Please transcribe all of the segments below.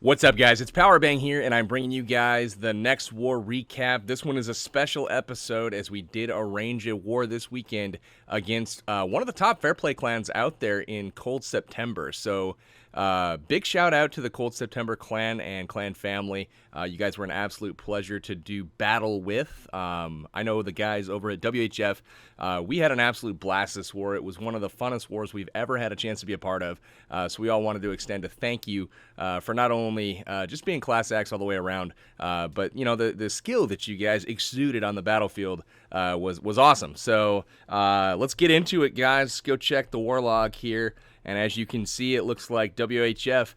What's up, guys? It's Powerbang here, and I'm bringing you guys the next war recap. This one is a special episode as we did arrange a war this weekend against one of the top Fair Play clans out there in Cold September. So, big shout out to the Cold September clan and clan family. You guys were an absolute pleasure to do battle with. I know the guys over at WHF, we had an absolute blast this war. It was one of the funnest wars we've ever had a chance to be a part of. So we all wanted to extend a thank you for not only just being class acts all the way around, but you know the skill that you guys exuded on the battlefield was awesome. So let's get into it, guys. Go check the war log here. And as you can see, it looks like WHF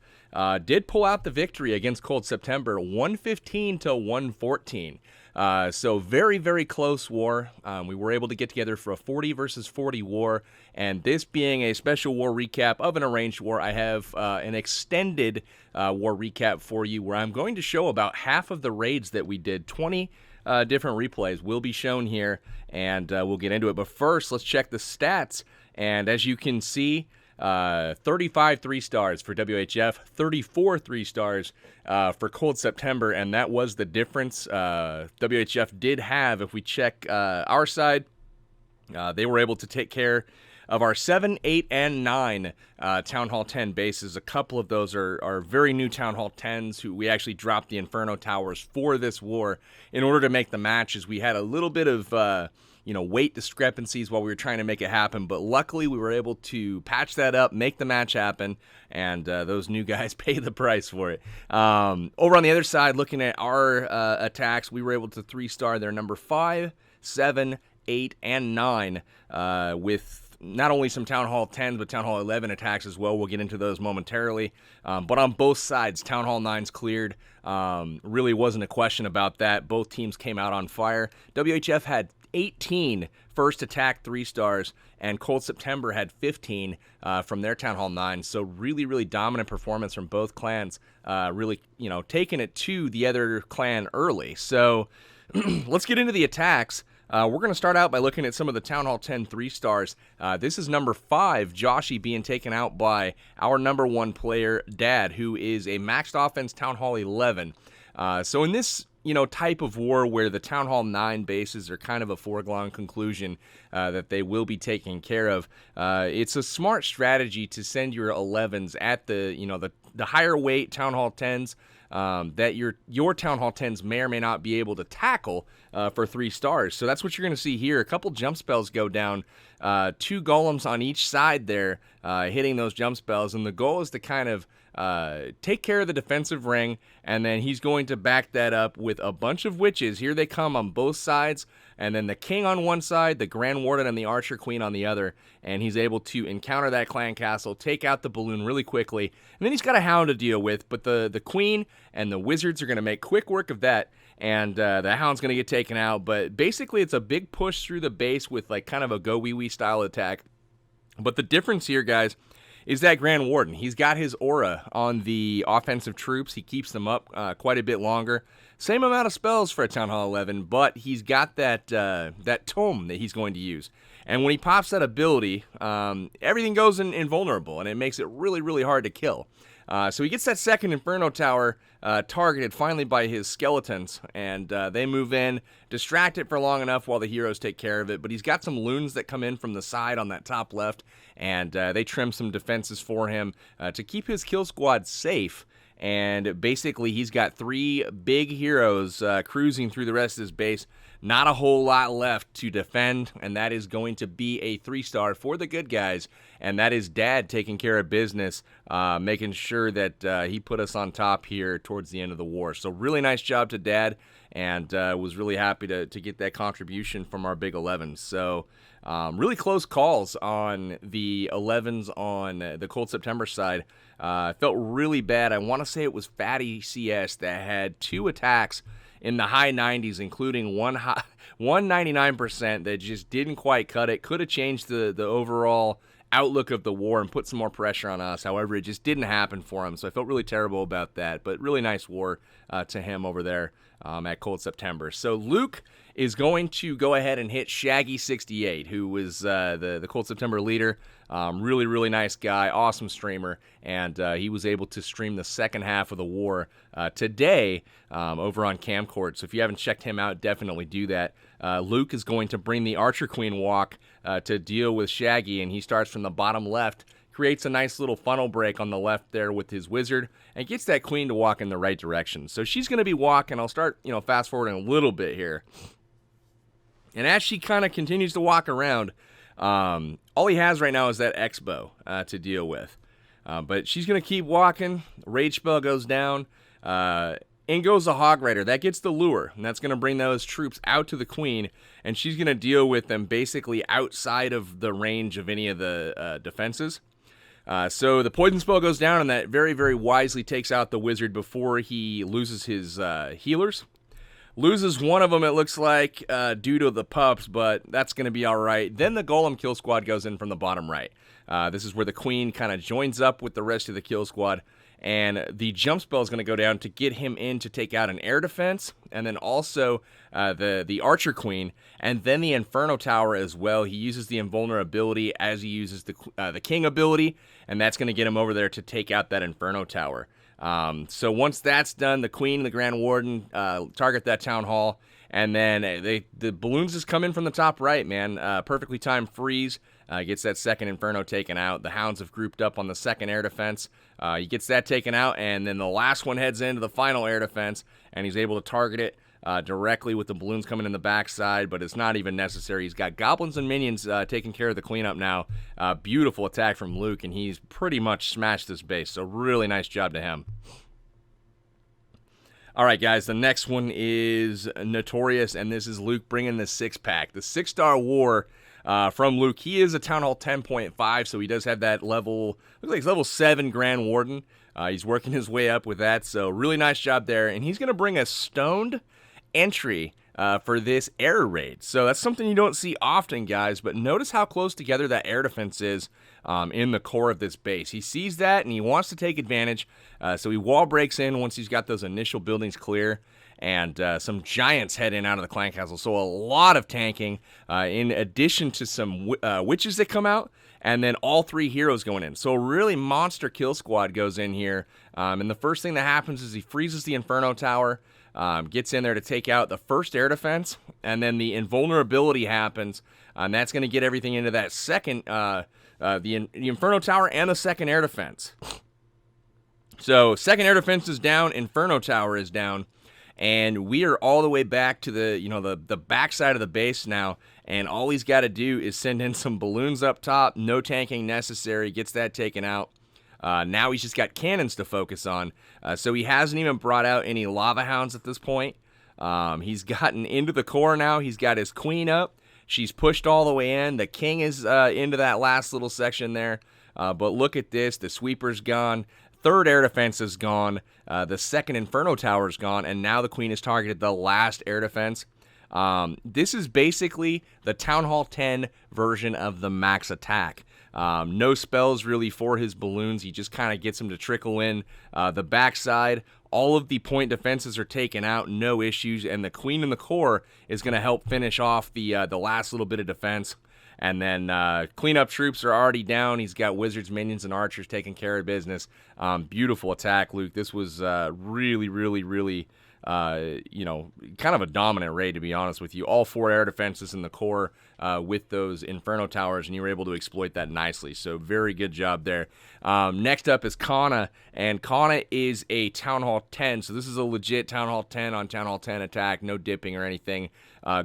did pull out the victory against Cold September, 115 to 114. So very, very close war. We were able to get together for a 40 versus 40 war. And this being a special war recap of an arranged war, I have an extended war recap for you where I'm going to show about half of the raids that we did. 20 different replays will be shown here, and we'll get into it. But first, let's check the stats. And as you can see, 35 3-stars for WHF, 34 3-stars for Cold September, and that was the difference. WHF did have, if we check our side, they were able to take care of our 7, 8, and 9 Town Hall 10 bases. A couple of those are very new Town Hall 10s who we actually dropped the Inferno Towers for this war in order to make the matches. We had a little bit of weight discrepancies while we were trying to make it happen, but luckily we were able to patch that up, make the match happen, and those new guys pay the price for it. Over on the other side, looking at our attacks, we were able to 3-star their number 5, 7, 8, and 9 with not only some Town Hall 10s, but Town Hall 11 attacks as well. We'll get into those momentarily. But on both sides, Town Hall 9s cleared. Really wasn't a question about that. Both teams came out on fire. WHF had 18 first attack 3-stars, and Cold September had 15 from their Town Hall 9. So really, really dominant performance from both clans, really, taking it to the other clan early. So let's get into the attacks. We're going to start out by looking at some of the Town Hall 10 3-stars. This is number 5, Joshy, being taken out by our number 1 player, Dad, who is a maxed offense Town Hall 11. So in this type of war where the Town Hall 9 bases are kind of a foregone conclusion that they will be taken care of, it's a smart strategy to send your 11s at the higher weight Town Hall 10s that your Town Hall 10s may or may not be able to tackle for 3 stars. So that's what you're going to see here. A couple jump spells go down, 2 golems on each side there, hitting those jump spells, and the goal is to kind of take care of the defensive ring, and then he's going to back that up with a bunch of witches. Here they come on both sides, and then the king on one side, the Grand Warden and the Archer Queen on the other, and he's able to encounter that clan castle, take out the balloon really quickly, and then he's got a hound to deal with, but the queen and the wizards are going to make quick work of that, and the hound's going to get taken out. But basically it's a big push through the base with like kind of a go wee wee style attack. But the difference here, guys, is that Grand Warden. He's got his aura on the offensive troops. He keeps them up quite a bit longer. Same amount of spells for a Town Hall 11, but he's got that tome that he's going to use. And when he pops that ability, everything goes invulnerable, and it makes it really, really hard to kill. So he gets that second Inferno Tower targeted finally by his skeletons, and they move in, distract it for long enough while the heroes take care of it. But he's got some loons that come in from the side on that top left, and they trim some defenses for him to keep his kill squad safe. And basically he's got 3 big heroes cruising through the rest of his base. Not a whole lot left to defend, and that is going to be a 3-star for the good guys, and that is Dad taking care of business, making sure that he put us on top here towards the end of the war. So really nice job to Dad, and was really happy to get that contribution from our big 11s. So really close calls on the 11s on the Cold September side. Felt really bad. I want to say it was Fatty CS that had 2 attacks in the high 90s, including 199% that just didn't quite cut it. Could have changed the overall outlook of the war and put some more pressure on us. However, it just didn't happen for him, so I felt really terrible about that. But really nice war to him over there at Cold September. So Luke is going to go ahead and hit Shaggy68, who was the Cold September leader. Really, really nice guy, awesome streamer, and he was able to stream the second half of the war today over on Camcord. So if you haven't checked him out, definitely do that. Luke is going to bring the Archer Queen walk to deal with Shaggy, and he starts from the bottom left, creates a nice little funnel break on the left there with his wizard, and gets that queen to walk in the right direction. So she's going to be walking. I'll start, fast forwarding a little bit here. And as she kind of continues to walk around, all he has right now is that X-bow to deal with. But she's going to keep walking. Rage spell goes down. In goes the Hog Rider. That gets the lure, and that's going to bring those troops out to the queen, and she's going to deal with them basically outside of the range of any of the defenses. So the poison spell goes down, and that very, very wisely takes out the wizard before he loses his healers. Loses one of them, it looks like, due to the pups, but that's going to be all right. Then the golem kill squad goes in from the bottom right. This is where the queen kind of joins up with the rest of the kill squad, and the jump spell is going to go down to get him in to take out an air defense, and then also the Archer Queen, and then the Inferno Tower as well. He uses the invulnerability as he uses the King ability, and that's going to get him over there to take out that Inferno Tower. So once that's done, the Queen and the Grand Warden target that Town Hall, and then the balloons just come in from the top right, man. Perfectly timed freeze. Gets that second Inferno taken out. The Hounds have grouped up on the second air defense. He gets that taken out, and then the last one heads into the final air defense, and he's able to target it directly with the balloons coming in the backside, but it's not even necessary. He's got goblins and minions taking care of the cleanup now. Beautiful attack from Luke, and he's pretty much smashed this base, so really nice job to him. All right, guys, the next one is Notorious, and this is Luke bringing the six-pack. The 6-star war from Luke. He is a Town Hall 10.5, so he does have that level, looks like he's level 7 Grand Warden. He's working his way up with that, so really nice job there. And he's going to bring a stoned entry for this air raid. So that's something you don't see often, guys, but notice how close together that air defense is in the core of this base. He sees that, and he wants to take advantage, so he wall breaks in once he's got those initial buildings clear, and some giants head in out of the clan castle. So a lot of tanking, in addition to some witches that come out, and then all 3 heroes going in. So a really monster kill squad goes in here, and the first thing that happens is he freezes the Inferno Tower, gets in there to take out the first air defense, and then the invulnerability happens, and that's going to get everything into that second, the Inferno Tower and the second air defense. So second air defense is down, Inferno Tower is down, and we are all the way back to the backside of the base now, and all he's got to do is send in some balloons up top, no tanking necessary, gets that taken out. Now he's just got cannons to focus on, so he hasn't even brought out any lava hounds at this point. He's gotten into the core now, he's got his queen up, she's pushed all the way in, the king is into that last little section there, but look at this, the sweeper's gone. Third air defense is gone, the second Inferno Tower is gone, and now the queen has targeted the last air defense. This is basically the Town Hall 10 version of the max attack. No spells really for his balloons, he just kind of gets them to trickle in the backside. All of the point defenses are taken out, no issues, and the queen in the core is going to help finish off the last little bit of defense. And then cleanup troops are already down. He's got wizards, minions, and archers taking care of business. Beautiful attack, Luke. This was really, really, really, kind of a dominant raid, to be honest with you. All 4 air defenses in the core with those Inferno Towers, and you were able to exploit that nicely. So very good job there. Next up is Kana, and Kana is a Town Hall 10. So this is a legit Town Hall 10 on Town Hall 10 attack. No dipping or anything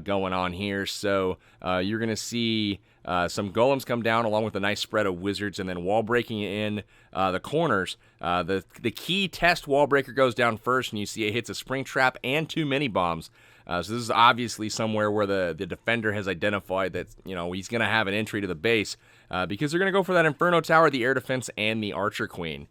going on here. So you're going to see some golems come down along with a nice spread of wizards, and then wall breaking in the corners. The key test wall breaker goes down first, and you see it hits a spring trap and 2 mini bombs. So this is obviously somewhere where the defender has identified that he's going to have an entry to the base because they're going to go for that Inferno Tower, the air defense, and the Archer Queen.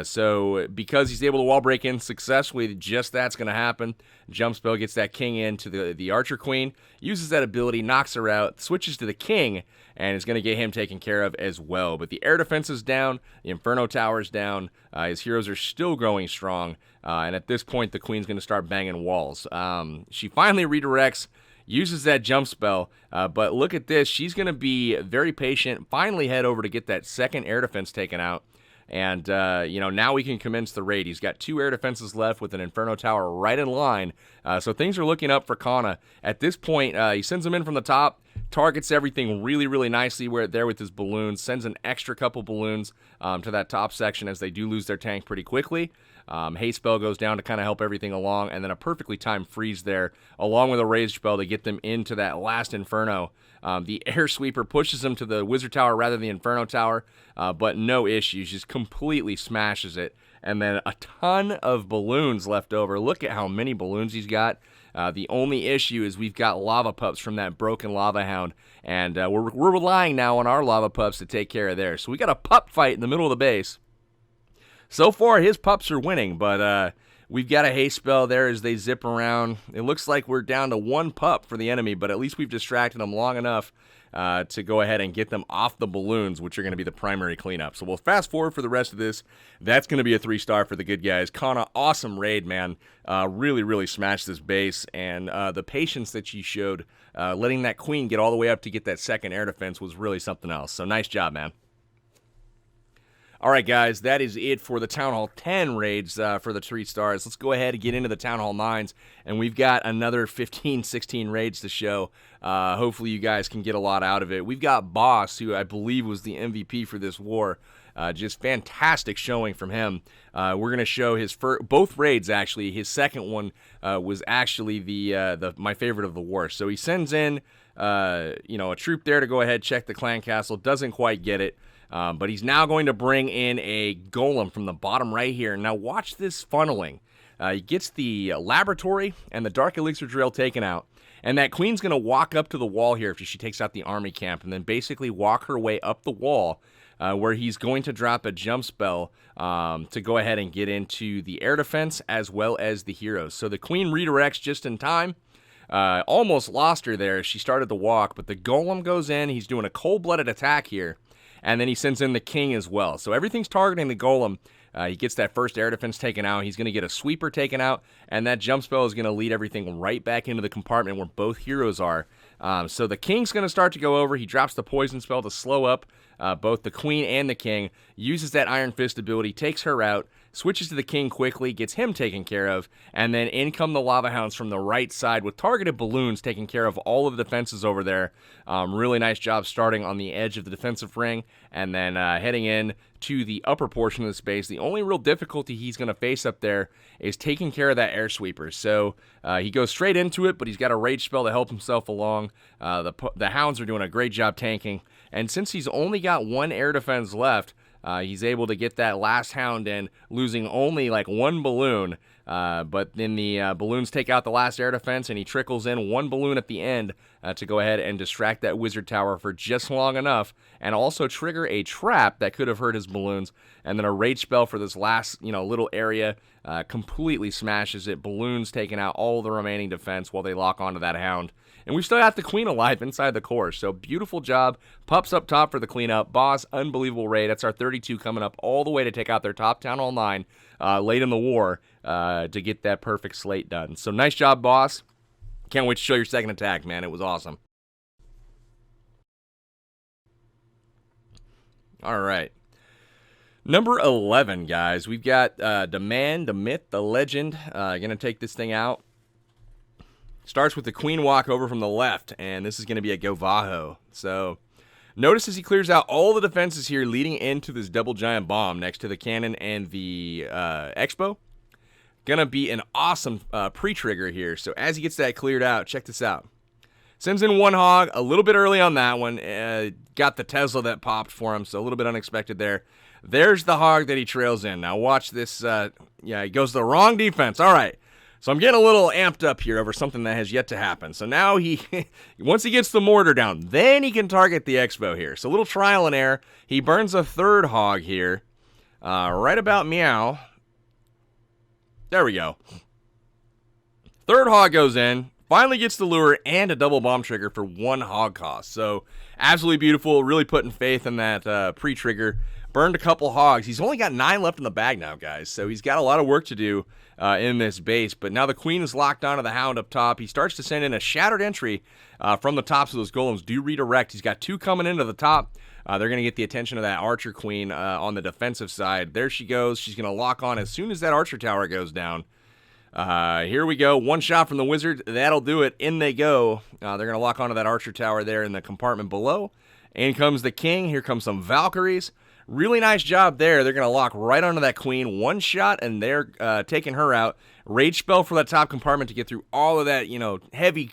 So because he's able to wall break in successfully, just that's going to happen. Jump spell gets that king into the archer queen, uses that ability, knocks her out, switches to the king, and is going to get him taken care of as well. But the air defense is down, the Inferno Tower's down, his heroes are still growing strong, and at this point the queen's going to start banging walls. She finally redirects, uses that jump spell, but look at this, she's going to be very patient, finally head over to get that second air defense taken out. And, now we can commence the raid. He's got 2 air defenses left with an Inferno Tower right in line. So things are looking up for Kana. At this point, he sends them in from the top, targets everything really, really nicely there with his balloons, sends an extra couple balloons to that top section as they do lose their tank pretty quickly. Haste spell goes down to kind of help everything along, and then a perfectly timed freeze there, along with a rage spell to get them into that last Inferno. The air sweeper pushes them to the wizard tower rather than the Inferno Tower, but no issues, just completely smashes it. And then a ton of balloons left over. Look at how many balloons he's got. The only issue is we've got lava pups from that broken lava hound, and we're relying now on our lava pups to take care of theirs. So we got a pup fight in the middle of the base. So far, his pups are winning, but we've got a haste spell there as they zip around. It looks like we're down to 1 pup for the enemy, but at least we've distracted them long enough to go ahead and get them off the balloons, which are going to be the primary cleanup. So we'll fast forward for the rest of this. That's going to be a 3-star for the good guys. Kana, awesome raid, man. Really, really smashed this base, and the patience that she showed, letting that queen get all the way up to get that second air defense was really something else. So nice job, man. All right, guys, that is it for the Town Hall 10 raids for the 3 stars. Let's go ahead and get into the Town Hall 9s, and we've got another 15, 16 raids to show. Hopefully you guys can get a lot out of it. We've got Boss, who I believe was the MVP for this war. Just fantastic showing from him. We're going to show his both raids, actually. His second one was actually my favorite of the war. So he sends in a troop there to go ahead, check the clan castle. Doesn't quite get it. But he's now going to bring in a golem from the bottom right here. Now watch this funneling. He gets the laboratory and the dark elixir drill taken out. And that queen's going to walk up to the wall here after she takes out the army camp. And then basically walk her way up the wall where he's going to drop a jump spell to go ahead and get into the air defense as well as the heroes. So the queen redirects just in time. Almost lost her there. She started to walk. But the golem goes in. He's doing a cold-blooded attack here. And then he sends in the king as well. So everything's targeting the golem. He gets that first air defense taken out. He's going to get a sweeper taken out. And that jump spell is going to lead everything right back into the compartment where both heroes are. So the king's going to start to go over. He drops the poison spell to slow up both the queen and the king. Uses that Iron Fist ability, takes her out. Switches to the king quickly, gets him taken care of, and then in come the lava hounds from the right side with targeted balloons taking care of all of the defenses over there. Really nice job starting on the edge of the defensive ring and then heading in to the upper portion of the space. The only real difficulty he's going to face up there is taking care of that air sweeper. So he goes straight into it, but he's got a rage spell to help himself along. The hounds are doing a great job tanking, and since he's only got 1 air defense left, he's able to get that last hound in, losing only like 1 balloon. But then the balloons take out the last air defense, and he trickles in 1 balloon at the end to go ahead and distract that wizard tower for just long enough, and also trigger a trap that could have hurt his balloons. And then a rage spell for this last little area completely smashes it. Balloons taking out all the remaining defense while they lock onto that hound. And we've still got the queen alive inside the core. So beautiful job. Pups up top for the cleanup. Boss, unbelievable raid. That's our 32 coming up all the way to take out their top Town Hall 9 late in the war to get that perfect slate done. So nice job, Boss. Can't wait to show your second attack, man. It was awesome. All right. Number 11, guys. We've got the man, the myth, the legend. Going to take this thing out. Starts with the queen walk over from the left, and this is going to be a Govaho. So notice as he clears out all the defenses here leading into this double giant bomb next to the cannon and the expo. Going to be an awesome pre-trigger here. So as he gets that cleared out, check this out. Sends in 1 hog, a little bit early on that one. Got the Tesla that popped for him, so a little bit unexpected there. There's the hog that he trails in. Now watch this. He goes the wrong defense. All right. So I'm getting a little amped up here over something that has yet to happen. So now once he gets the mortar down, then he can target the expo here. So a little trial and error. He burns a 3rd hog here. right about meow. There we go. Third hog goes in, finally gets the lure and a double bomb trigger for 1 hog cost. So absolutely beautiful, really putting faith in that pre-trigger. Burned a couple hogs. He's only got 9 left in the bag now, guys. So he's got a lot of work to do in this base. But now the queen is locked onto the hound up top. He starts to send in a shattered entry from the tops of those golems. Do redirect. He's got 2 coming into the top. They're going to get the attention of that archer queen on the defensive side. There she goes. She's going to lock on as soon as that archer tower goes down. Here we go. 1 shot from the wizard. That'll do it. In they go. They're going to lock onto that archer tower there in the compartment below. In comes the king. Here comes some Valkyries. Really nice job there. They're going to lock right onto that queen. 1 shot, and they're taking her out. Rage spell for that top compartment to get through all of that, heavy,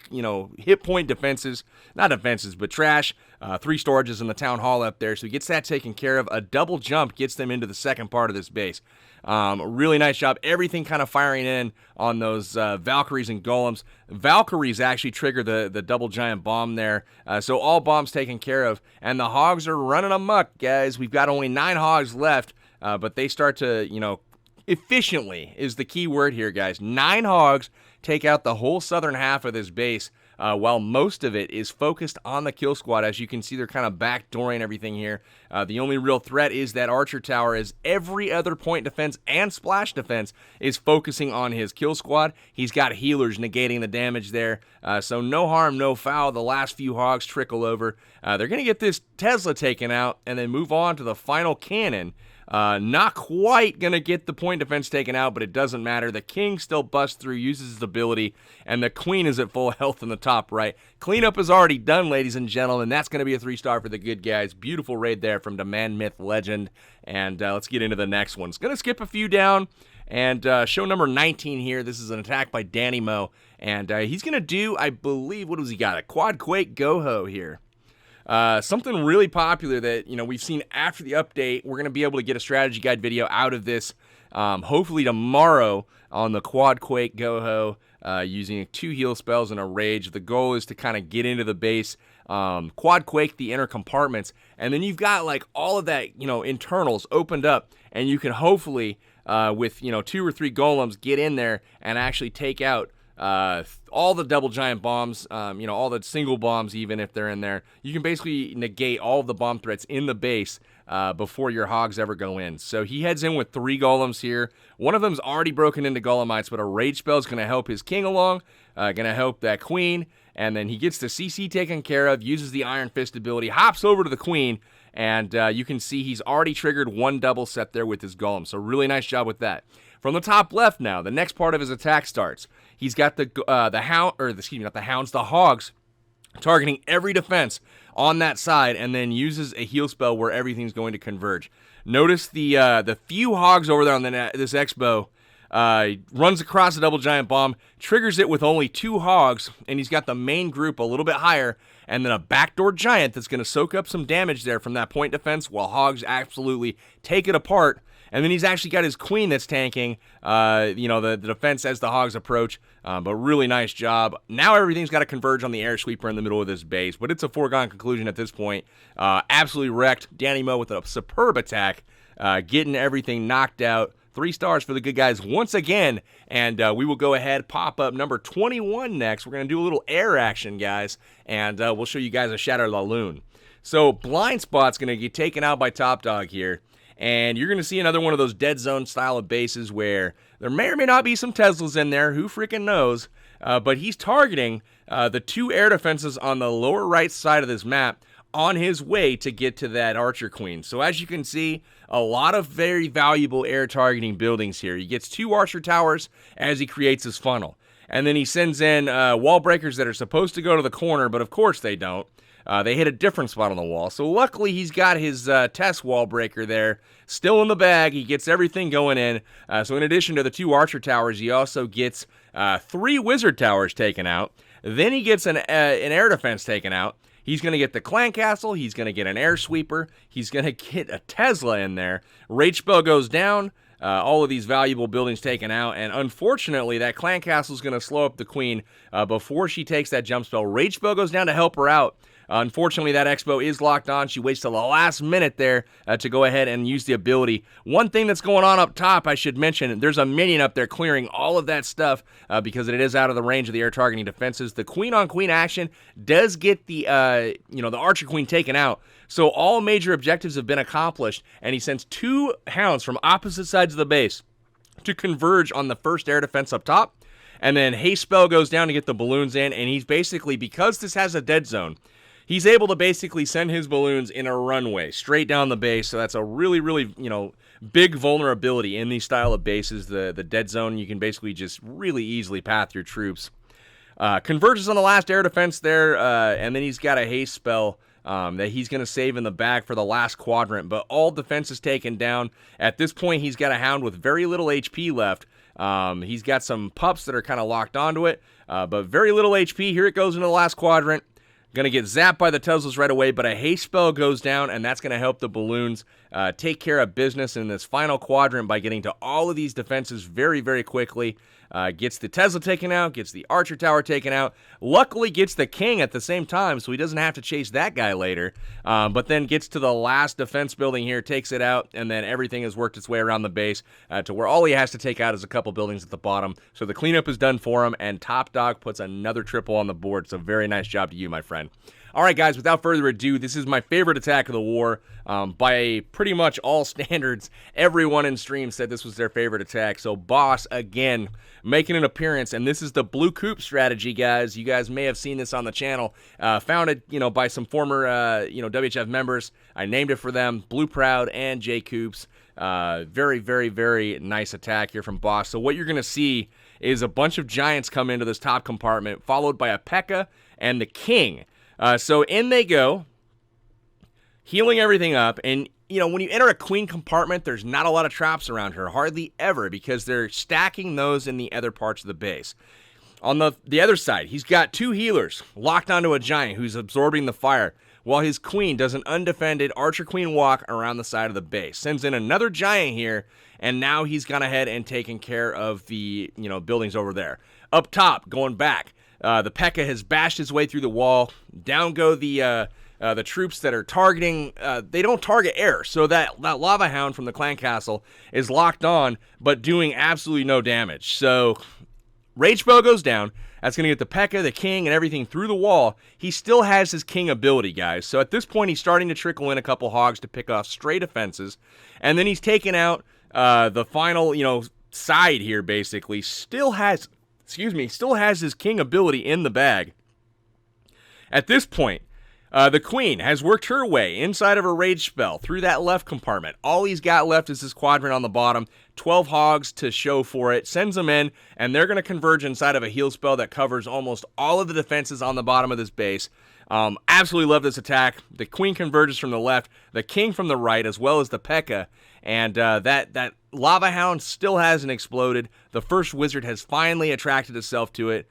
hit point defenses. Not defenses, but trash. 3 storages in the town hall up there. So he gets that taken care of. A double jump gets them into the second part of this base. Really nice job. Everything kind of firing in on those Valkyries and golems. Valkyries actually trigger the double giant bomb there. So all bombs taken care of. And the hogs are running amok, guys. We've got only 9 hogs left, but they start to, efficiently is the key word here, guys. 9 hogs take out the whole southern half of this base, while most of it is focused on the kill squad. As you can see, they're kind of backdooring everything here. The only real threat is that archer tower, as every other point defense and splash defense is focusing on his kill squad. He's got healers negating the damage there, so no harm, no foul. The last few hogs trickle over. They're going to get this Tesla taken out and then move on to the final cannon. Not quite going to get the point defense taken out, but it doesn't matter. The king still busts through, uses his ability, and the queen is at full health in the top right. Cleanup is already done, ladies and gentlemen. That's going to be a 3-star for the good guys. Beautiful raid there from the man, myth, legend. And let's get into the next one. It's going to skip a few down. And show number 19 here. This is an attack by Danny Mo. And he's going to do, I believe, what does he got? A Quad Quake Go-Ho here. Something really popular that, we've seen after the update. We're going to be able to get a strategy guide video out of this, hopefully tomorrow on the Quad Quake Go-Ho, using 2 heal spells and a rage. The goal is to kind of get into the base, Quad Quake the inner compartments, and then you've got like all of that, internals opened up, and you can hopefully, with, 2 or 3 golems, get in there and actually take out all the double giant bombs, all the single bombs, even if they're in there. You can basically negate all of the bomb threats in the base before your hogs ever go in. So he heads in with 3 golems here. One of them's already broken into golemites, but a rage spell is going to help his king along, going to help that queen, and then he gets the CC taken care of, uses the Iron Fist ability, hops over to the queen, and you can see he's already triggered 1 double set there with his golem. So really nice job with that. From the top left now, the next part of his attack starts. He's got the hogs, targeting every defense on that side, and then uses a heal spell where everything's going to converge. Notice the few hogs over there on this expo, runs across the double giant bomb, triggers it with only 2 hogs, and he's got the main group a little bit higher, and then a backdoor giant that's going to soak up some damage there from that point defense, while hogs absolutely take it apart. And then he's actually got his queen that's tanking, the defense as the hogs approach. But really nice job. Now everything's got to converge on the air sweeper in the middle of this base. But it's a foregone conclusion at this point. Absolutely wrecked. Danny Mo with a superb attack, getting everything knocked out. 3 stars for the good guys once again. And we will go ahead, pop up number 21 next. We're going to do a little air action, guys. And we'll show you guys a Shatter La Lune. So Blind Spot's going to get taken out by Top Dog here. And you're going to see another one of those dead zone style of bases where there may or may not be some Teslas in there. Who freaking knows? But he's targeting the 2 air defenses on the lower right side of this map on his way to get to that Archer Queen. So as you can see, a lot of very valuable air targeting buildings here. He gets 2 Archer Towers as he creates his funnel. And then he sends in wall breakers that are supposed to go to the corner, but of course they don't. They hit a different spot on the wall. So luckily he's got his test wall breaker there still in the bag. He gets everything going in. So in addition to the 2 archer towers, he also gets 3 wizard towers taken out. Then he gets an air defense taken out. He's going to get the clan castle. He's going to get an air sweeper. He's going to get a Tesla in there. Rage spell goes down. all of these valuable buildings taken out, and unfortunately, that clan castle is going to slow up the queen before she takes that jump spell. Rage spell goes down to help her out. Unfortunately, that Expo is locked on. She waits till the last minute there to go ahead and use the ability. One thing that's going on up top, I should mention, there's a minion up there clearing all of that stuff because it is out of the range of the air targeting defenses. The queen-on-queen action does get the the archer queen taken out. So all major objectives have been accomplished, and he sends 2 hounds from opposite sides of the base to converge on the first air defense up top. And then haste spell goes down to get the balloons in, and he's basically, because this has a dead zone, he's able to basically send his balloons in a runway straight down the base. So that's a really, really, big vulnerability in these style of bases. The dead zone, you can basically just really easily path your troops. Converges on the last air defense there, and then he's got a haste spell that he's going to save in the back for the last quadrant. But all defenses taken down. At this point, he's got a hound with very little HP left. He's got some pups that are kind of locked onto it, but very little HP. Here it goes into the last quadrant. Going to get zapped by the Teslas right away, but a haste spell goes down, and that's going to help the balloons take care of business in this final quadrant by getting to all of these defenses very, very quickly. Gets the Tesla taken out, gets the Archer Tower taken out, luckily gets the King at the same time, so he doesn't have to chase that guy later, but then gets to the last defense building here, takes it out, and then everything has worked its way around the base to where all he has to take out is a couple buildings at the bottom, so the cleanup is done for him, and Top Dog puts another triple on the board, so very nice job to you, my friend. All right, guys, without further ado, this is my favorite attack of the war. By pretty much all standards, everyone in stream said this was their favorite attack. So Boss, again, making an appearance, and this is the Blue Coop strategy, guys. You guys may have seen this on the channel. Founded, by some former, WHF members. I named it for them, Blue Proud and J Coops. Very, very, very nice attack here from Boss. So what you're going to see is a bunch of giants come into this top compartment, followed by a P.E.K.K.A. and the King. So in they go, healing everything up, and when you enter a queen compartment, there's not a lot of traps around her, hardly ever, because they're stacking those in the other parts of the base. On the other side, he's got 2 healers locked onto a giant who's absorbing the fire, while his queen does an undefended archer queen walk around the side of the base. Sends in another giant here, and now he's gone ahead and taken care of the buildings over there. Up top, going back, the P.E.K.K.A. has bashed his way through the wall. Down go the troops that are targeting. They don't target air, so that lava hound from the clan castle is locked on, but doing absolutely no damage. So rage spell goes down. That's going to get the P.E.K.K.A., the King, and everything through the wall. He still has his King ability, guys. So at this point, he's starting to trickle in a couple hogs to pick off stray defenses, and then he's taken out the final, side here. Basically, still has his King ability in the bag. At this point, the Queen has worked her way inside of her rage spell through that left compartment. All he's got left is this quadrant on the bottom. 12 hogs to show for it. Sends them in, and they're going to converge inside of a heal spell that covers almost all of the defenses on the bottom of this base. Absolutely love this attack. The Queen converges from the left, the King from the right, as well as the P.E.K.K.A. And that Lava Hound still hasn't exploded. The first wizard has finally attracted itself to it.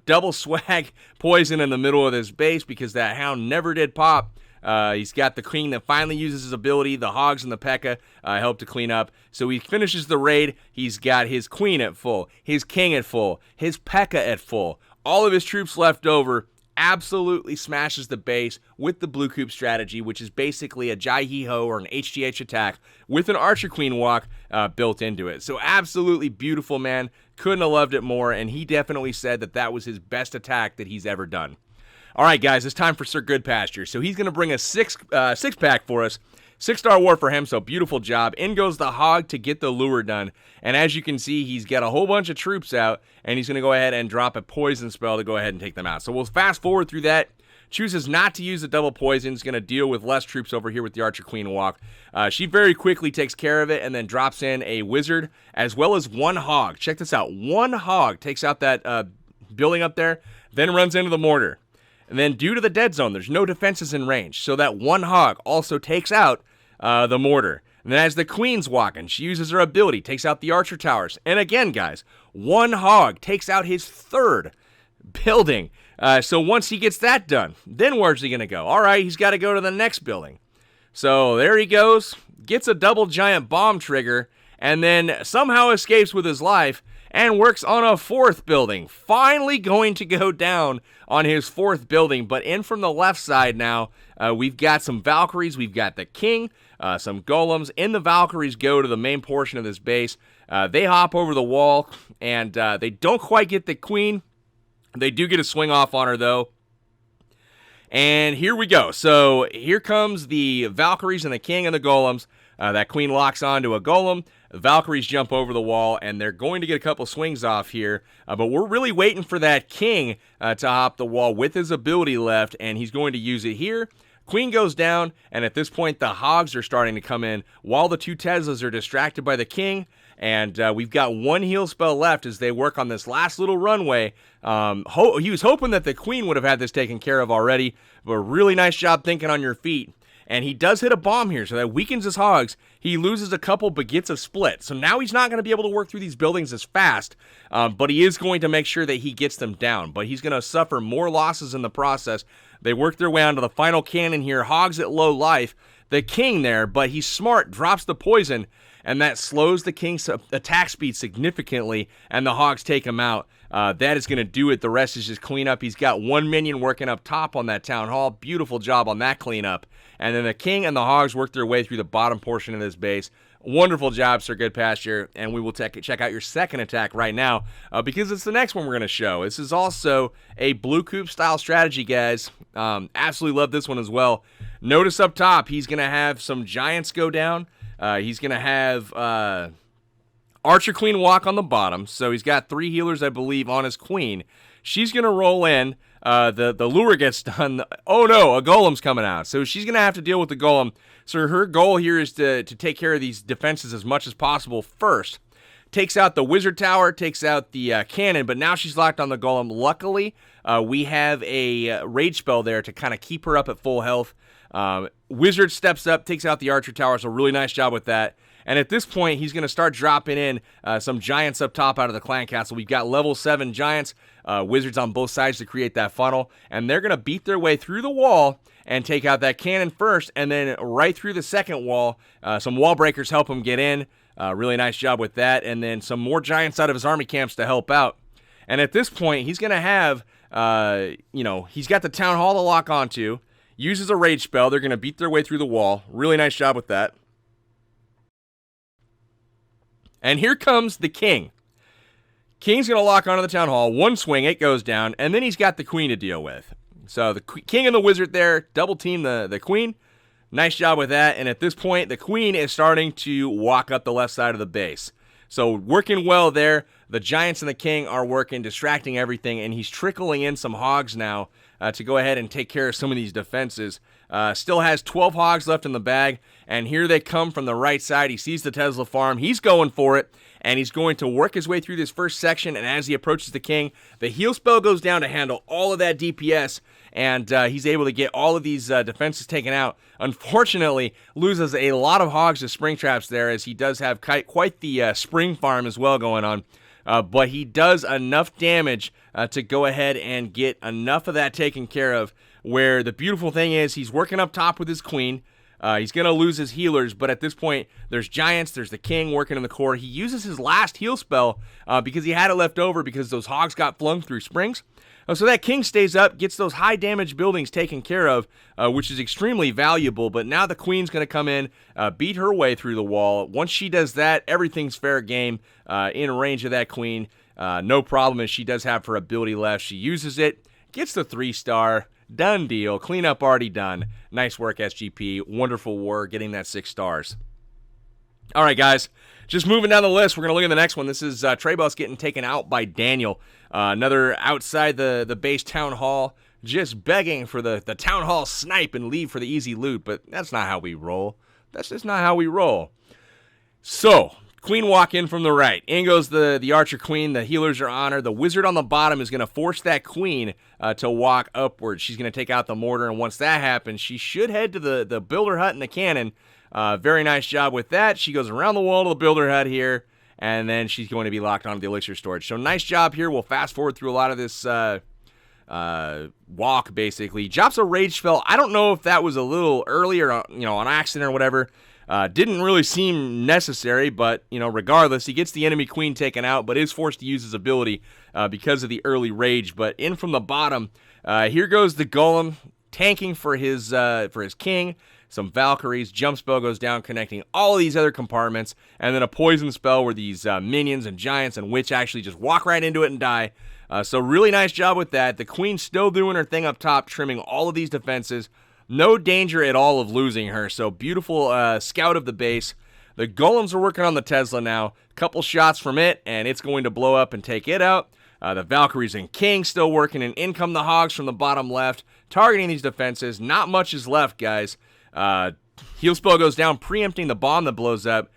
Double swag poison in the middle of this base because that hound never did pop. He's got the King that finally uses his ability. The hogs and the P.E.K.K.A. help to clean up. So he finishes the raid. He's got his Queen at full, his King at full, his P.E.K.K.A. at full. All of his troops left over. Absolutely smashes the base with the Blue Coop strategy, which is basically a Jai-Hi-Ho or an HGH attack with an Archer Queen walk built into it. So absolutely beautiful, man. Couldn't have loved it more, and he definitely said that was his best attack that he's ever done. All right, guys, it's time for Sir Goodpasture. So he's going to bring a six-pack for us. 6-star war for him, so beautiful job. In goes the Hog to get the lure done. And as you can see, he's got a whole bunch of troops out, and he's going to go ahead and drop a poison spell to go ahead and take them out. So we'll fast forward through that. Chooses not to use the double poison. He's going to deal with less troops over here with the Archer Queen walk. She very quickly takes care of it and then drops in a wizard as well as 1 hog. Check this out. 1 hog takes out that building up there, then runs into the mortar. And then due to the dead zone, there's no defenses in range. So that 1 hog also takes out the mortar. And then as the Queen's walking, she uses her ability, takes out the Archer Towers. And again, guys, 1 hog takes out his 3rd building. So once he gets that done, then where's he going to go? All right, he's got to go to the next building. So there he goes, gets a double giant bomb trigger, and then somehow escapes with his life and works on a 4th building. Finally going to go down on his 4th building, but in from the left side now, we've got some Valkyries, we've got the king, some golems. In the Valkyries go to the main portion of this base. They hop over the wall, and they don't quite get the queen. They do get a swing off on her, though. And here we go. So here comes the Valkyries and the king and the golems. That queen locks onto a golem. The Valkyries jump over the wall, and they're going to get a couple swings off here. But we're really waiting for that king to hop the wall with his ability left, and he's going to use it here. Queen goes down, and at this point, the hogs are starting to come in while the 2 Teslas are distracted by the king. And we've got 1 heal spell left as they work on this last little runway. He was hoping that the queen would have had this taken care of already, but really nice job thinking on your feet. And he does hit a bomb here, so that weakens his hogs. He loses a couple, but gets a split. So now he's not going to be able to work through these buildings as fast, but he is going to make sure that he gets them down. But he's going to suffer more losses in the process. They work their way onto the final cannon here. Hogs at low life. The king there, but he's smart, drops the poison, and that slows the king's attack speed significantly, and the hogs take him out. That is going to do it. The rest is just cleanup. He's got 1 minion working up top on that town hall. Beautiful job on that cleanup. And then the king and the hogs work their way through the bottom portion of this base. Wonderful job, Sir Good Pasture. And we will check out your second attack right now because it's the next one we're going to show. This is also a blue coop style strategy, guys. Absolutely love this one as well. Notice up top, he's going to have some giants go down. He's going to have Archer Queen walk on the bottom. So he's got 3 healers, I believe, on his queen. She's going to roll in. The lure gets done. Oh no, a golem's coming out. So she's going to have to deal with the golem. So her goal here is to take care of these defenses as much as possible first. Takes out the wizard tower, takes out the cannon, but now she's locked on the golem. Luckily, we have a rage spell there to kind of keep her up at full health. Wizard steps up, takes out the archer tower, so really nice job with that. And at this point, he's going to start dropping in some giants up top out of the clan castle. We've got level 7 giants, wizards on both sides to create that funnel, and they're going to beat their way through the wall and take out that cannon first, and then right through the second wall. Some wall breakers help him get in. Really nice job with that, and then some more giants out of his army camps to help out. And at this point, he's going to have, he's got the town hall to lock onto, uses a rage spell. They're going to beat their way through the wall. Really nice job with that. And here comes the king. King's going to lock onto the town hall. 1 swing, it goes down, and then he's got the queen to deal with. So the king and the wizard there double team the queen. Nice job with that. And at this point, the queen is starting to walk up the left side of the base. So working well there. The giants and the king are working, distracting everything, and he's trickling in some hogs now to go ahead and take care of some of these defenses. Still has 12 hogs left in the bag, and here they come from the right side. He sees the Tesla farm. He's going for it, and he's going to work his way through this first section, and as he approaches the king, the heal spell goes down to handle all of that DPS, and he's able to get all of these defenses taken out. Unfortunately, loses a lot of hogs to spring traps there, as he does have quite the spring farm as well going on. But he does enough damage to go ahead and get enough of that taken care of, where the beautiful thing is he's working up top with his queen. He's going to lose his healers, but at this point, there's giants, there's the king working in the core. He uses his last heal spell because he had it left over because those hogs got flung through springs. So that king stays up, gets those high damage buildings taken care of, which is extremely valuable. But now the queen's going to come in, beat her way through the wall. Once she does that, everything's fair game in range of that queen. No problem, as she does have her ability left. She uses it, gets the 3-star. Done deal. Cleanup already done. Nice work, SGP. Wonderful war, getting that 6 stars. All right, guys. Just moving down the list, we're going to look at the next one. This is Trebos getting taken out by Daniel. Another outside the base town hall, just begging for the town hall snipe and leave for the easy loot, but that's not how we roll. That's just not how we roll. So, queen walk in from the right. In goes the archer queen. The healers are on her. The wizard on the bottom is going to force that queen to walk upwards. She's going to take out the mortar, and once that happens, she should head to the builder hut and the cannon. Very nice job with that. She goes around the wall to the builder hut here, and then she's going to be locked onto the elixir storage. So nice job here. We'll fast forward through a lot of this walk, basically. Drops a rage spell. I don't know if that was a little earlier, on accident or whatever. Didn't really seem necessary, but, regardless, he gets the enemy queen taken out, but is forced to use his ability because of the early rage. But in from the bottom, here goes the golem, tanking for his king. Some Valkyries, jump spell goes down, connecting all of these other compartments, and then a poison spell where these minions and giants and witch actually just walk right into it and die. So really nice job with that. The queen still doing her thing up top, trimming all of these defenses. No danger at all of losing her, so beautiful scout of the base. The golems are working on the Tesla now. Couple shots from it, and it's going to blow up and take it out. The Valkyries and King still working, and in come the Hogs from the bottom left, targeting these defenses. Not much is left, guys. Heal spell goes down, preempting the bomb that blows up.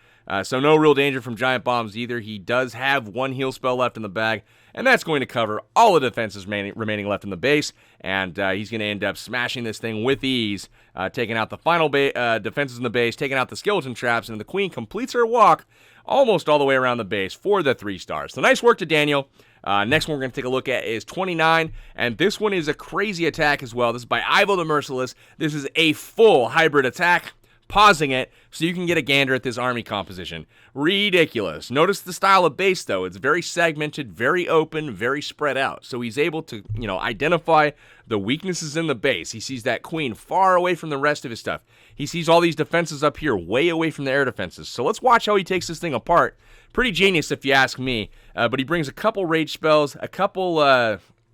So no real danger from giant bombs either. He does have one heal spell left in the bag, and that's going to cover all the defenses remaining left in the base. And he's going to end up smashing this thing with ease, taking out the final defenses in the base, taking out the skeleton traps, and the queen completes her walk almost all the way around the base for the 3 stars. So nice work to Daniel. Next one we're going to take a look at is 29, and this one is a crazy attack as well. This is by Ivo the Merciless. This is a full hybrid attack, pausing it so you can get a gander at this army composition. Ridiculous. Notice the style of base, though. It's very segmented, very open, very spread out. So he's able to, identify the weaknesses in the base. He sees that queen far away from the rest of his stuff. He sees all these defenses up here way away from the air defenses. So let's watch how he takes this thing apart. Pretty genius if you ask me, but he brings a couple rage spells, a couple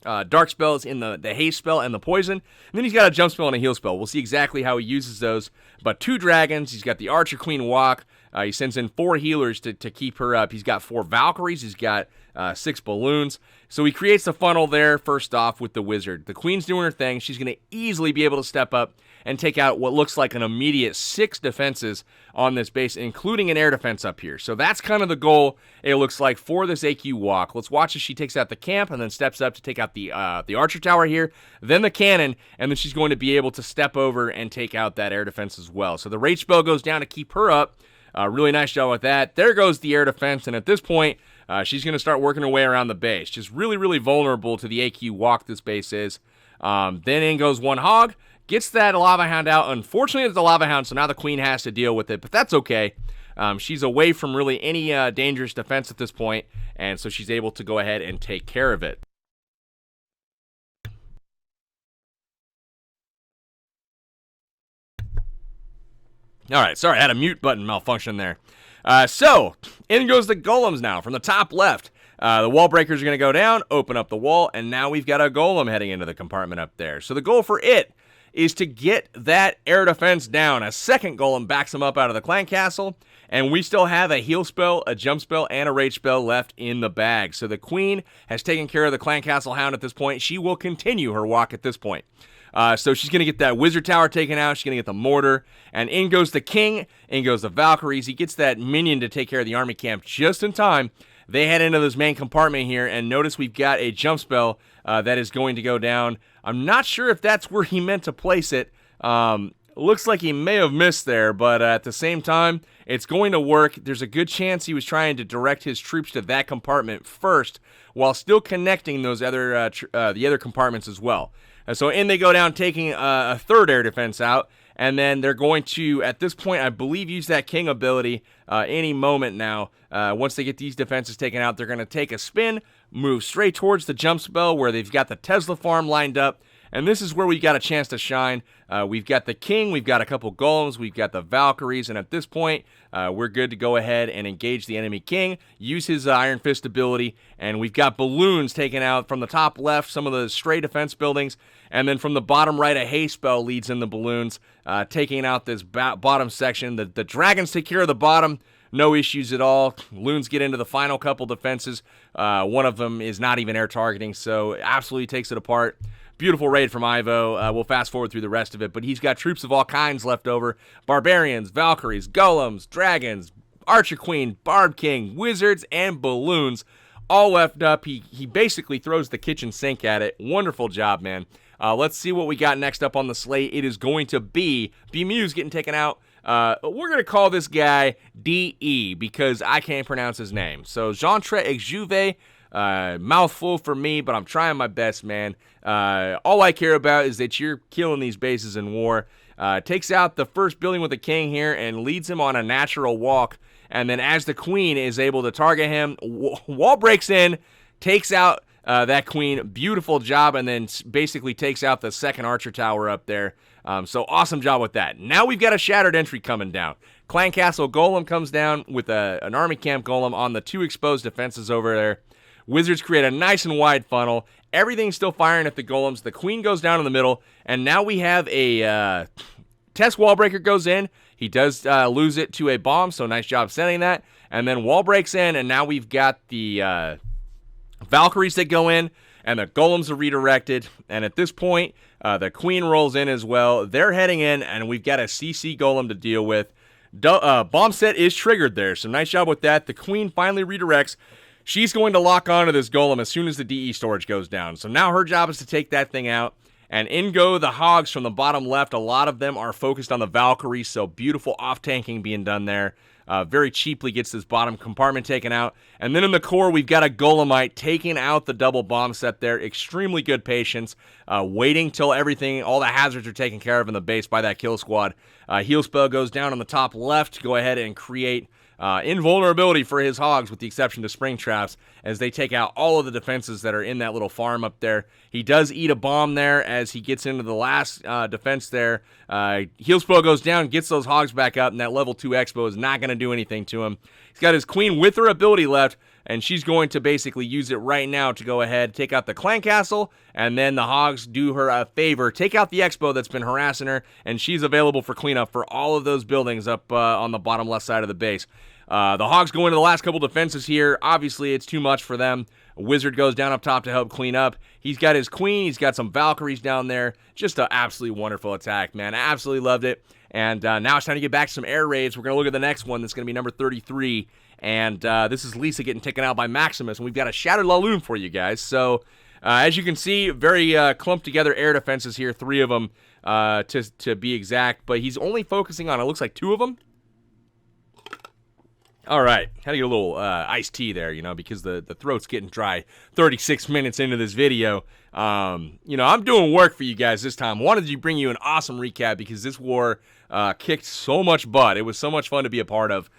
dark spells in the haste spell and the poison, and then he's got a jump spell and a heal spell. We'll see exactly how he uses those, but 2 dragons, he's got the Archer Queen walk, he sends in 4 healers to keep her up, he's got 4 Valkyries, he's got 6 balloons, so he creates the funnel there first off with the wizard. The queen's doing her thing, she's going to easily be able to step up and take out what looks like an immediate 6 defenses on this base, including an air defense up here. So that's kind of the goal, it looks like, for this AQ walk. Let's watch as she takes out the camp and then steps up to take out the archer tower here, then the cannon, and then she's going to be able to step over and take out that air defense as well. So the rage spell goes down to keep her up. Really nice job with that. There goes the air defense, and at this point, she's going to start working her way around the base. Just really, really vulnerable to the AQ walk this base is. Then in goes one hog. Gets that lava hound out. Unfortunately, it's a lava hound, so now the queen has to deal with it, but that's okay. She's away from really any dangerous defense at this point, and so she's able to go ahead and take care of it. All right, sorry, I had a mute button malfunction there. So, in goes the golems now from the top left. The wall breakers are going to go down, open up the wall, and now we've got a golem heading into the compartment up there. So the goal for it is to get that air defense down. A second golem backs him up out of the clan castle, and we still have a heal spell, a jump spell, and a rage spell left in the bag. So the queen has taken care of the clan castle hound at this point. She will continue her walk at this point. So she's going to get that wizard tower taken out. She's going to get the mortar. And in goes the king. In goes the Valkyries. He gets that minion to take care of the army camp just in time. They head into this main compartment here. And notice we've got a jump spell that is going to go down. I'm not sure if that's where he meant to place it. Looks like he may have missed there. But at the same time, it's going to work. There's a good chance he was trying to direct his troops to that compartment first while still connecting those other the other compartments as well. So in they go down, taking a third air defense out, and then they're going to, at this point, I believe, use that king ability any moment now. Once they get these defenses taken out, they're going to take a spin, move straight towards the jump spell where they've got the Tesla farm lined up, and this is where we got a chance to shine. We've got the king, we've got a couple golems, we've got the Valkyries, and at this point, we're good to go ahead and engage the enemy king, use his Iron Fist ability, and we've got balloons taken out from the top left, some of the stray defense buildings, and then from the bottom right, a haste spell leads in the balloons, taking out this bottom section. The dragons take care of the bottom, no issues at all. Loons get into the final couple defenses. One of them is not even air targeting, so absolutely takes it apart. Beautiful raid from Ivo. We'll fast forward through the rest of it, but he's got troops of all kinds left over. Barbarians, Valkyries, Golems, Dragons, Archer Queen, Barb King, Wizards, and Balloons all left up. He basically throws the kitchen sink at it. Wonderful job, man. Let's see what we got next up on the slate. It is going to be B-Muse getting taken out. We're going to call this guy D.E. because I can't pronounce his name. So, Jean-Tre Exjuve, Mouthful for me, but I'm trying my best, man. All I care about is that you're killing these bases in war. Takes out the first building with the king here and leads him on a natural walk. And then as the queen is able to target him, wall breaks in, takes out that queen. Beautiful job, and then basically takes out the second archer tower up there. So awesome job with that. Now we've got a shattered entry coming down. Clan Castle Golem comes down with an army camp golem on the 2 exposed defenses over there. Wizards create a nice and wide funnel. Everything's still firing at the golems. The queen goes down in the middle, and now we have a test wall breaker goes in. He does lose it to a bomb, so nice job sending that. And then wall breaks in, and now we've got the Valkyries that go in, and the golems are redirected. And at this point, the queen rolls in as well. They're heading in, and we've got a CC golem to deal with. Bomb set is triggered there, so nice job with that. The queen finally redirects. She's going to lock onto this golem as soon as the DE storage goes down. So now her job is to take that thing out. And in go the hogs from the bottom left. A lot of them are focused on the Valkyries, so beautiful off-tanking being done there. Very cheaply gets this bottom compartment taken out. And then in the core, we've got a Golemite taking out the double bomb set there. Extremely good patience. Waiting till everything, all the hazards are taken care of in the base by that kill squad. Heal spell goes down on the top left to go ahead and create invulnerability for his hogs, with the exception to spring traps, as they take out all of the defenses that are in that little farm up there. He does eat a bomb there as he gets into the last defense there. Heal spell goes down, gets those hogs back up, and that level 2 expo is not going to do anything to him. He's got his queen with her ability left, and she's going to basically use it right now to go ahead, take out the clan castle, and then the hogs do her a favor, take out the expo that's been harassing her, and she's available for cleanup for all of those buildings up on the bottom left side of the base. The hogs go into the last couple defenses here. Obviously, it's too much for them. A wizard goes down up top to help clean up. He's got his queen. He's got some Valkyries down there. Just an absolutely wonderful attack, man. I absolutely loved it. And now it's time to get back to some air raids. We're going to look at the next one. That's going to be number 33. And this is Lisa getting taken out by Maximus. And we've got a Shattered Laloon for you guys. So, as you can see, very clumped together air defenses here. 3 of them to be exact. But he's only focusing on, it looks like 2 of them. All right, had to get a little iced tea there, because the throat's getting dry 36 minutes into this video. I'm doing work for you guys this time. Wanted to bring you an awesome recap because this war kicked so much butt. It was so much fun to be a part of.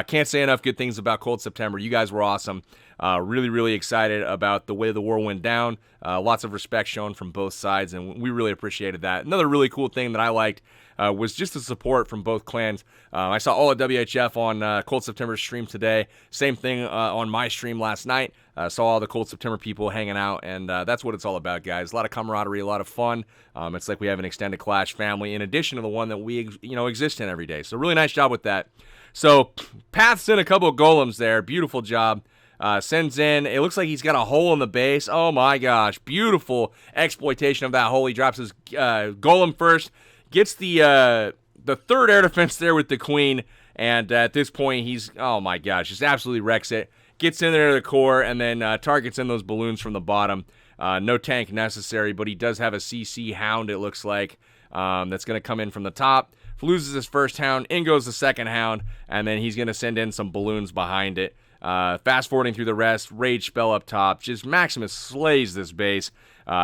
Can't say enough good things about Cold September. You guys were awesome. Really, really excited about the way the war went down. Lots of respect shown from both sides, and we really appreciated that. Another really cool thing that I liked was just the support from both clans. I saw all of WHF on Cold September stream today. Same thing on my stream last night. Saw all the Cold September people hanging out, and that's what it's all about, guys. A lot of camaraderie, a lot of fun. It's like we have an extended Clash family in addition to the one that we exist in every day. So really nice job with that. So paths in a couple of golems there. Beautiful job. Sends in, it looks like he's got a hole in the base. Oh my gosh, beautiful exploitation of that hole. He drops his golem first, gets the third air defense there with the queen, and at this point he's, oh my gosh, just absolutely wrecks it. Gets in there to the core, and then targets in those balloons from the bottom. No tank necessary, but he does have a CC hound, it looks like, that's going to come in from the top. Loses his first hound, in goes the second hound, and then he's going to send in some balloons behind it. Fast forwarding through the rest, rage spell up top. Just Maximus slays this base.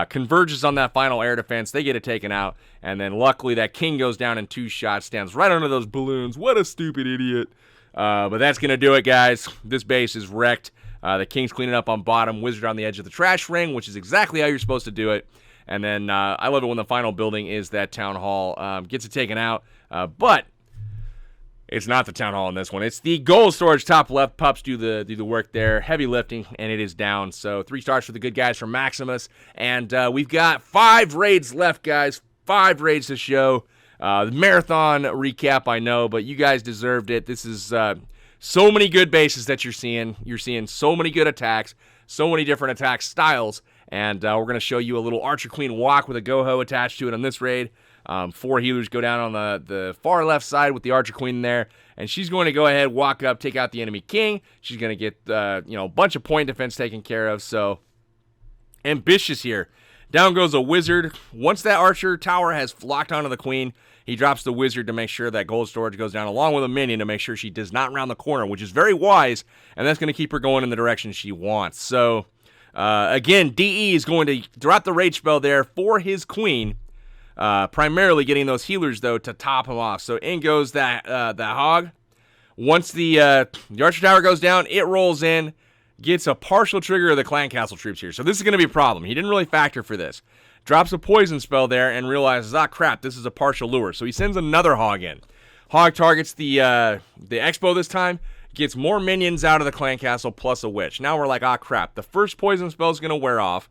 Converges on that final air defense. They get it taken out. And then luckily that king goes down in 2 shots. Stands right under those balloons. What a stupid idiot. But that's going to do it, guys. This base is wrecked. The king's cleaning up on bottom. Wizard on the edge of the trash ring, which is exactly how you're supposed to do it. And then I love it when the final building is that town hall. Gets it taken out. But it's not the town hall in this one. It's the gold storage top left. Pups do the work there. Heavy lifting, and it is down. So 3 stars for the good guys from Maximus. And we've got 5 raids left, guys. 5 raids to show. Marathon recap, I know, but you guys deserved it. This is so many good bases that you're seeing. You're seeing so many good attacks, so many different attack styles. And we're going to show you a little Archer Queen walk with a Go-Ho attached to it on this raid. 4 healers go down on the far left side with the Archer Queen there, and she's going to go ahead, walk up, take out the enemy king. She's going to get a bunch of point defense taken care of. So ambitious here. Down goes a wizard. Once that archer tower has locked onto the queen, he drops the wizard to make sure that gold storage goes down, along with a minion to make sure she does not round the corner, which is very wise, and that's going to keep her going in the direction she wants. So Again, DE is going to drop the rage spell there for his queen. Primarily getting those healers, though, to top him off. So in goes that hog. Once the Archer Tower goes down, it rolls in, gets a partial trigger of the Clan Castle troops here. So this is going to be a problem. He didn't really factor for this. Drops a poison spell there and realizes, ah, crap, this is a partial lure. So he sends another hog in. Hog targets the Expo this time, gets more minions out of the Clan Castle plus a witch. Now we're like, ah, crap, the first poison spell is going to wear off.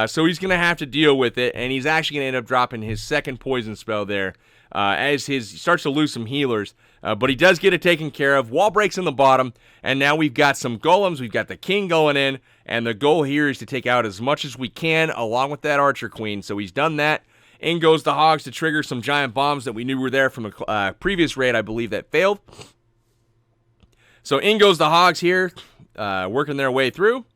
So he's going to have to deal with it, and he's actually going to end up dropping his second poison spell there as he starts to lose some healers. But he does get it taken care of. Wall breaks in the bottom, and now we've got some golems. We've got the king going in, and the goal here is to take out as much as we can along with that archer queen. So he's done that. In goes the hogs to trigger some giant bombs that we knew were there from a previous raid, I believe, that failed. So in goes the hogs here, working their way through.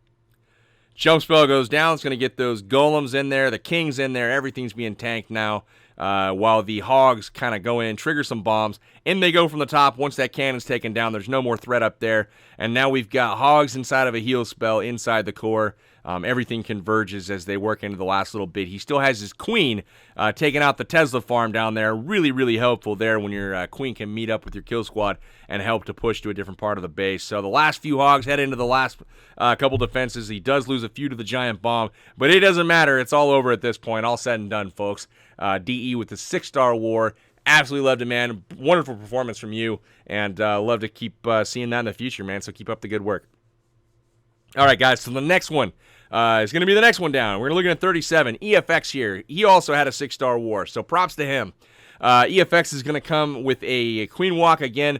Jump spell goes down. It's going to get those golems in there. The king's in there. Everything's being tanked now while the hogs kind of go in, trigger some bombs. In they go from the top. Once that cannon's taken down, there's no more threat up there. And now we've got hogs inside of a heal spell inside the core. Everything converges as they work into the last little bit. He still has his queen taking out the Tesla farm down there. Really, really helpful there when your queen can meet up with your kill squad and help to push to a different part of the base. So the last few hogs head into the last couple defenses. He does lose a few to the giant bomb, but it doesn't matter. It's all over at this point. All said and done, folks. DE with the 6-star war. Absolutely loved it, man. Wonderful performance from you, and love to keep seeing that in the future, man. So keep up the good work. All right, guys, so the next one is going to be the next one down. We're looking at 37. EFX here. He also had a 6-star war, so props to him. EFX is going to come with a queen walk again.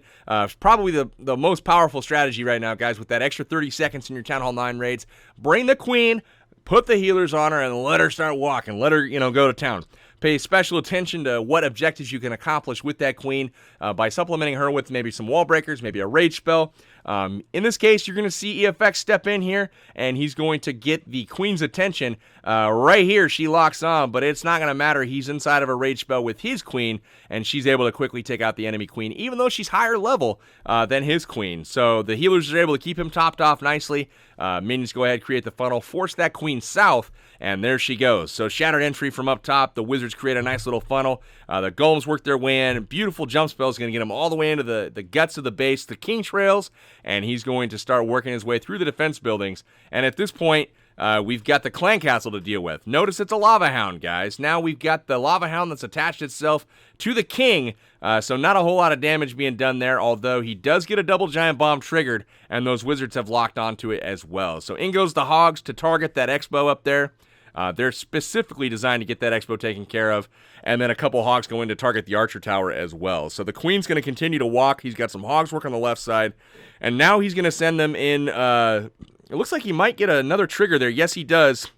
Probably the most powerful strategy right now, guys, with that extra 30 seconds in your Town Hall 9 raids. Bring the queen, put the healers on her, and let her start walking. Let her, go to town. Pay special attention to what objectives you can accomplish with that queen by supplementing her with maybe some wall breakers, maybe a rage spell. In this case, you're going to see EFX step in here, and he's going to get the queen's attention. Right here, she locks on, but it's not going to matter. He's inside of a rage spell with his queen, and she's able to quickly take out the enemy queen, even though she's higher level than his queen. So the healers are able to keep him topped off nicely. Minions go ahead, create the funnel, force that queen south, and there she goes. So shattered entry from up top. The wizards create a nice little funnel. The golems work their way in. Beautiful jump spell is going to get him all the way into the guts of the base. The king trails, and he's going to start working his way through the defense buildings. And at this point, we've got the clan castle to deal with. Notice it's a lava hound, guys. Now we've got the lava hound that's attached itself to the king, so not a whole lot of damage being done there, although he does get a double giant bomb triggered, and those wizards have locked onto it as well. So in goes the hogs to target that expo up there. They're specifically designed to get that expo taken care of, and then a couple hogs go in to target the archer tower as well. So the queen's going to continue to walk. He's got some hogs working on the left side, and now he's going to send them in. It looks like he might get another trigger there. Yes, he does.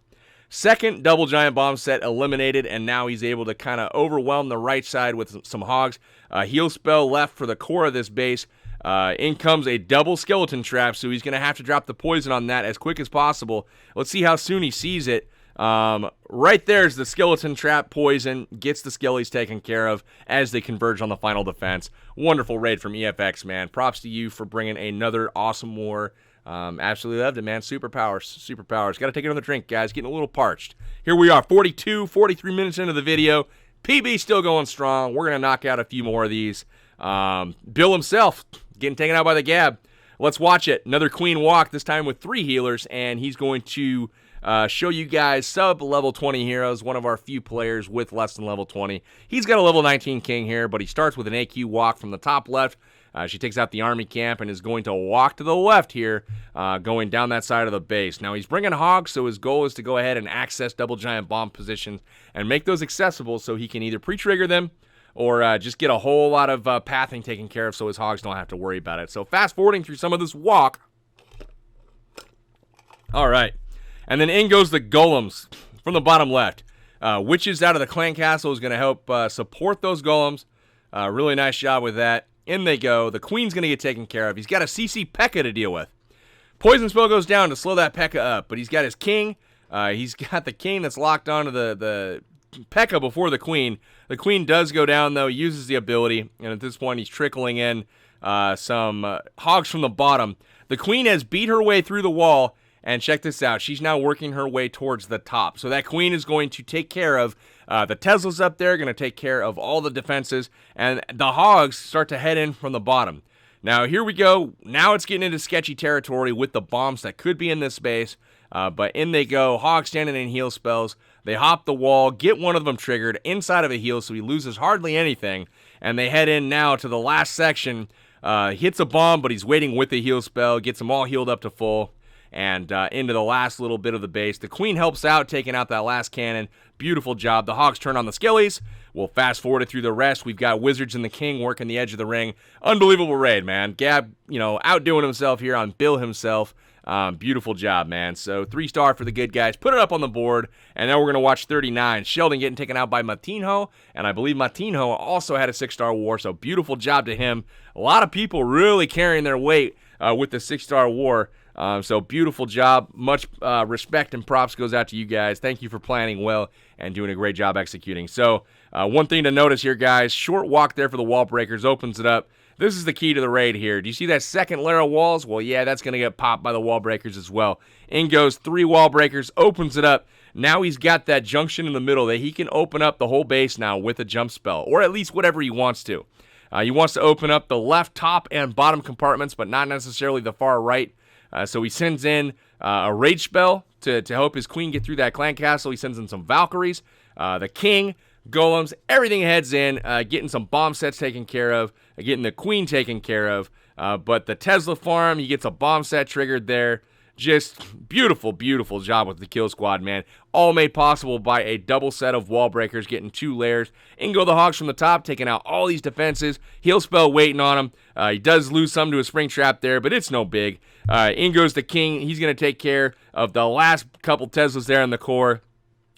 Second double giant bomb set eliminated, and now he's able to kind of overwhelm the right side with some hogs. Heal spell left for the core of this base. In comes a double skeleton trap, so he's going to have to drop the poison on that as quick as possible. Let's see how soon he sees it. Right there's the skeleton trap poison, gets the skellies taken care of as they converge on the final defense. Wonderful raid from EFX, man. Props to you for bringing another awesome war. Absolutely loved it, man. Superpowers. Got to take another drink, guys. Getting a little parched. Here we are, 43 minutes into the video. PB still going strong. We're going to knock out a few more of these. Bill himself getting taken out by the Gab. Let's watch it. Another queen walk, this time with 3 healers, and he's going to show you guys sub-level 20 heroes, one of our few players with less than level 20. He's got a level 19 king here, but he starts with an AQ walk from the top left. She takes out the army camp and is going to walk to the left here, going down that side of the base. Now, he's bringing hogs, so his goal is to go ahead and access double giant bomb positions and make those accessible so he can either pre-trigger them or just get a whole lot of pathing taken care of so his hogs don't have to worry about it. So fast-forwarding through some of this walk. All right. And then in goes the golems from the bottom left. Witches out of the clan castle is going to help support those golems. Really nice job with that. In they go. The queen's going to get taken care of. He's got a CC P.E.K.K.A. to deal with. Poison spell goes down to slow that P.E.K.K.A. up, but he's got his king. He's got the king that's locked onto the P.E.K.K.A. before the queen. The queen does go down, though, uses the ability, and at this point he's trickling in some hogs from the bottom. The queen has beat her way through the wall, And check this out. She's now working her way towards the top. So that queen is going to take care of the Teslas up there, going to take care of all the defenses. And the hogs start to head in from the bottom. Now, here we go. Now it's getting into sketchy territory with the bombs that could be in this space. But in they go. Hogs standing in heal spells. They hop the wall, get one of them triggered inside of a heal, so he loses hardly anything. And they head in now to the last section. Hits a bomb, but he's waiting with the heal spell. Gets them all healed up to full. And into the last little bit of the base. The queen helps out, taking out that last cannon. Beautiful job. The hogs turn on the skillies. We'll fast forward it through the rest. We've got Wizards and the King working the edge of the ring. Unbelievable raid, man. Gab, outdoing himself here on Bill himself. Beautiful job, man. So 3-star for the good guys. Put it up on the board. And now we're going to watch 39. Sheldon getting taken out by Matinho. And I believe Matinho also had a 6-star war. So beautiful job to him. A lot of people really carrying their weight with the 6-star war. So beautiful job. Much respect and props goes out to you guys. Thank you for planning well and doing a great job executing. So one thing to notice here, guys. Short walk there for the wall breakers. Opens it up. This is the key to the raid here. Do you see that second layer of walls? Well, yeah, that's going to get popped by the wall breakers as well. In goes 3 wall breakers. Opens it up. Now he's got that junction in the middle that he can open up the whole base now with a jump spell. Or at least whatever he wants to. He wants to open up the left, top, and bottom compartments, but not necessarily the far right. So he sends in a rage spell to help his queen get through that clan castle. He sends in some Valkyries, the king, golems, everything heads in, getting some bomb sets taken care of, getting the queen taken care of. But the Tesla farm, he gets a bomb set triggered there. Just beautiful, beautiful job with the kill squad, man. All made possible by a double set of wall breakers, getting 2 layers. In go the hogs from the top, taking out all these defenses. Heal spell waiting on him. He does lose some to a spring trap there, but it's no big. In goes the king. He's going to take care of the last couple Teslas there in the core.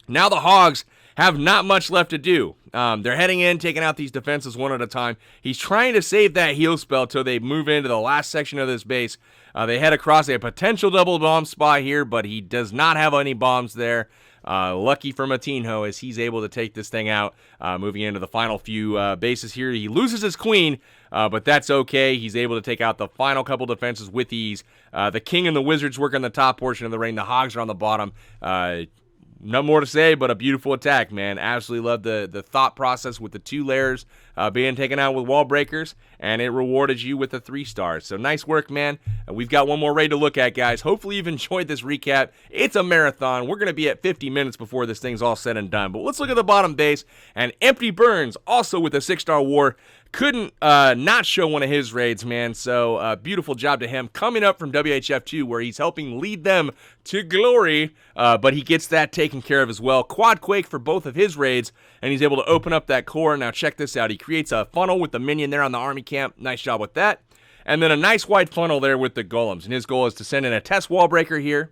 Now the hogs have not much left to do. They're heading in, taking out these defenses one at a time. He's trying to save that heal spell till they move into the last section of this base. They head across a potential double bomb spot here, but he does not have any bombs there. Lucky for Matinho as he's able to take this thing out. Moving into the final few bases here. He loses his queen, but that's okay. He's able to take out the final couple defenses with ease. The king and the wizards work on the top portion of the ring. The hogs are on the bottom. No more to say, but a beautiful attack, man. Absolutely love the thought process with the 2 layers being taken out with wall breakers, and it rewarded you with the 3 stars. So nice work, man. We've got one more raid to look at, guys. Hopefully you've enjoyed this recap. It's a marathon. We're going to be at 50 minutes before this thing's all said and done. But let's look at the bottom base, and Empty Burns, also with a 6-star war. Couldn't not show one of his raids, man. So beautiful job to him. Coming up from WHF 2, where he's helping lead them to glory. But he gets that taken care of as well. Quad Quake for both of his raids. And he's able to open up that core. Now check this out. He creates a funnel with the minion there on the army camp. Nice job with that. And then a nice wide funnel there with the golems. And his goal is to send in a test wall breaker here.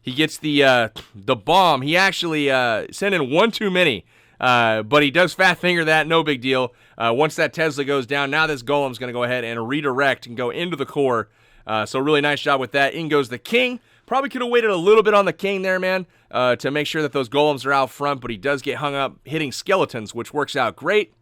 He gets the bomb. He actually sent in one too many. But he does fat finger that, no big deal. Once that Tesla goes down, now this golem's going to go ahead and redirect and go into the core. So really nice job with that. In goes the king. Probably could have waited a little bit on the king there, man, to make sure that those golems are out front, but he does get hung up hitting skeletons, which works out great.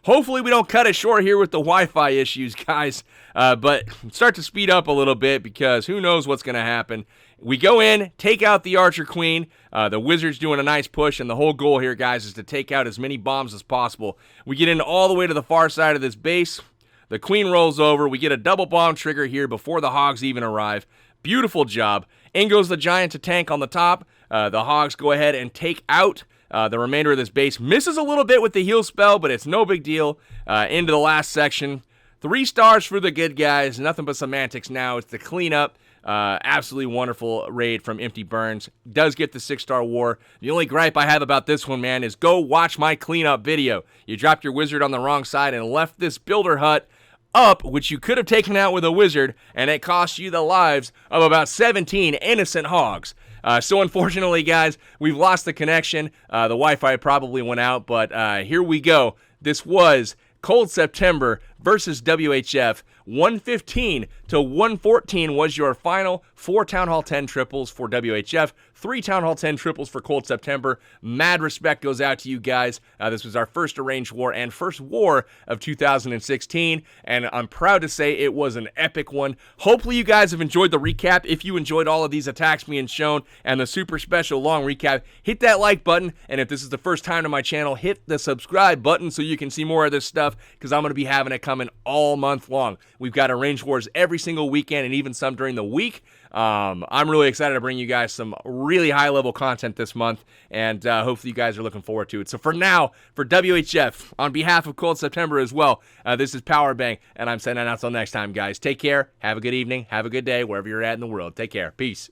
Hopefully we don't cut it short here with the Wi-Fi issues, guys, but start to speed up a little bit because who knows what's going to happen. We go in, take out the Archer Queen. The Wizards doing a nice push, and the whole goal here, guys, is to take out as many bombs as possible. We get in all the way to the far side of this base. The Queen rolls over. We get a double bomb trigger here before the Hogs even arrive. Beautiful job. In goes the Giant to tank on the top. The Hogs go ahead and take out the remainder of this base. Misses a little bit with the heal spell, but it's no big deal. Into the last section. 3 stars for the good guys. Nothing but semantics now. It's the cleanup. Absolutely wonderful raid from Empty Burns. Does get the 6-star war. The only gripe I have about this one, man, is go watch my cleanup video. You dropped your wizard on the wrong side and left this builder hut up, which you could have taken out with a wizard, and it cost you the lives of about 17 innocent hogs. So unfortunately, guys, we've lost the connection. The Wi-Fi probably went out, but here we go. This was Cold September versus WHF. 115 to 114 was your final 4 Town Hall 10 triples for WHF. 3 Town Hall 10 triples for Cold September. Mad respect goes out to you guys. This was our first arranged war and first war of 2016, and I'm proud to say it was an epic one. Hopefully you guys have enjoyed the recap. If you enjoyed all of these attacks being shown and the super special long recap, hit that like button, and if this is the first time to my channel, hit the subscribe button so you can see more of this stuff, because I'm going to be having it coming all month long. We've got arranged wars every single weekend and even some during the week. I'm really excited to bring you guys some really high-level content this month, and hopefully you guys are looking forward to it. So for now, for WHF, on behalf of Cold September as well, this is Powerbang, and I'm sending out till next time, guys. Take care. Have a good evening. Have a good day wherever you're at in the world. Take care. Peace.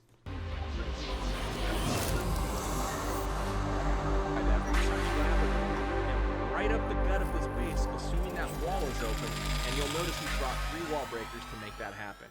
Right up the gut of this base, assuming that wall is open, and you'll notice we brought 3 wall breakers to make that happen.